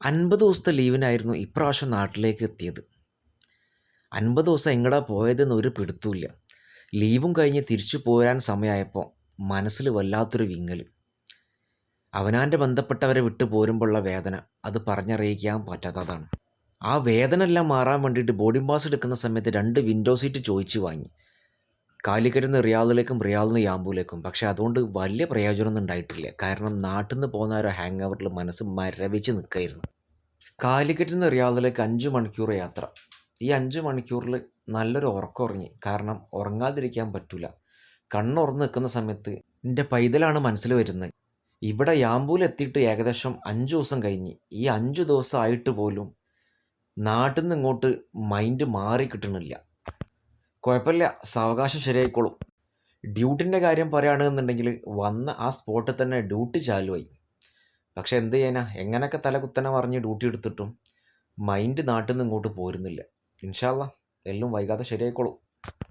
50 ദിവസത്തെ ലീവിനായിരുന്നു ഇപ്രാവശ്യം നാട്ടിലേക്ക് എത്തിയത്. 50 ദിവസം എങ്ങടാ പോയതെന്ന് ഒരു പിടുത്തവുമില്ല. ലീവും കഴിഞ്ഞ് തിരിച്ചു പോരാൻ സമയമായപ്പോൾ മനസ്സിൽ വല്ലാത്തൊരു വിങ്ങൽ. അവനാൻ്റെ ബന്ധപ്പെട്ടവരെ വിട്ടു പോരുമ്പോഴുള്ള വേദന അത് പറഞ്ഞറിയിക്കാൻ പറ്റാത്തതാണ്. ആ വേദന എല്ലാം മാറാൻ വേണ്ടിയിട്ട് ബോർഡിംഗ് പാസ് എടുക്കുന്ന സമയത്ത് 2 വിൻഡോ സീറ്റ് ചോദിച്ച് വാങ്ങി. കാലിക്കറ്റിൽ നിന്ന് റിയാദിലേക്കും റിയാദിൽ നിന്ന് യാമ്പൂലേക്കും. പക്ഷേ അതുകൊണ്ട് വലിയ പ്രയോജനമൊന്നും ഉണ്ടായിട്ടില്ല. കാരണം നാട്ടിൽ നിന്ന് പോകുന്ന ഒരു ഹാങ് ഓവറിൽ മനസ്സ് മരവിച്ച് നിൽക്കുകയായിരുന്നു. കാലിക്കറ്റിൽ നിന്ന് റിയാദിലേക്ക് 5 മണിക്കൂർ യാത്ര. ഈ 5 മണിക്കൂറിൽ നല്ലൊരു ഉറക്കം ഉറങ്ങി. കാരണം ഉറങ്ങാതിരിക്കാൻ പറ്റില്ല. കണ്ണുറന്ന് നിൽക്കുന്ന സമയത്ത് എൻ്റെ പൈതലാണ് മനസ്സിൽ വരുന്നത്. ഇവിടെ യാമ്പൂലെത്തിയിട്ട് ഏകദേശം 5 ദിവസം കഴിഞ്ഞ്. ഈ 5 ദിവസം ആയിട്ട് പോലും നാട്ടിൽ നിന്ന് ഇങ്ങോട്ട് മൈൻഡ് മാറി കിട്ടണില്ല. കുഴപ്പമില്ല, സാവകാശം ശരിയായിക്കോളും. ഡ്യൂട്ടിൻ്റെ കാര്യം പറയുകയാണെന്നുണ്ടെങ്കിൽ വന്ന ആ സ്പോട്ടിൽ തന്നെ ഡ്യൂട്ടി ചാലുവായി. പക്ഷെ എന്ത് ചെയ്യാനാ, എങ്ങനെയൊക്കെ തലകുത്തനെ പറഞ്ഞ് ഡ്യൂട്ടി എടുത്തിട്ടും മൈൻഡ് നാട്ടിൽ നിന്ന് ഇങ്ങോട്ട് പോരുന്നില്ല. ഇൻഷാ അല്ലാ എല്ലാം വൈകാതെ ശരിയായിക്കോളും.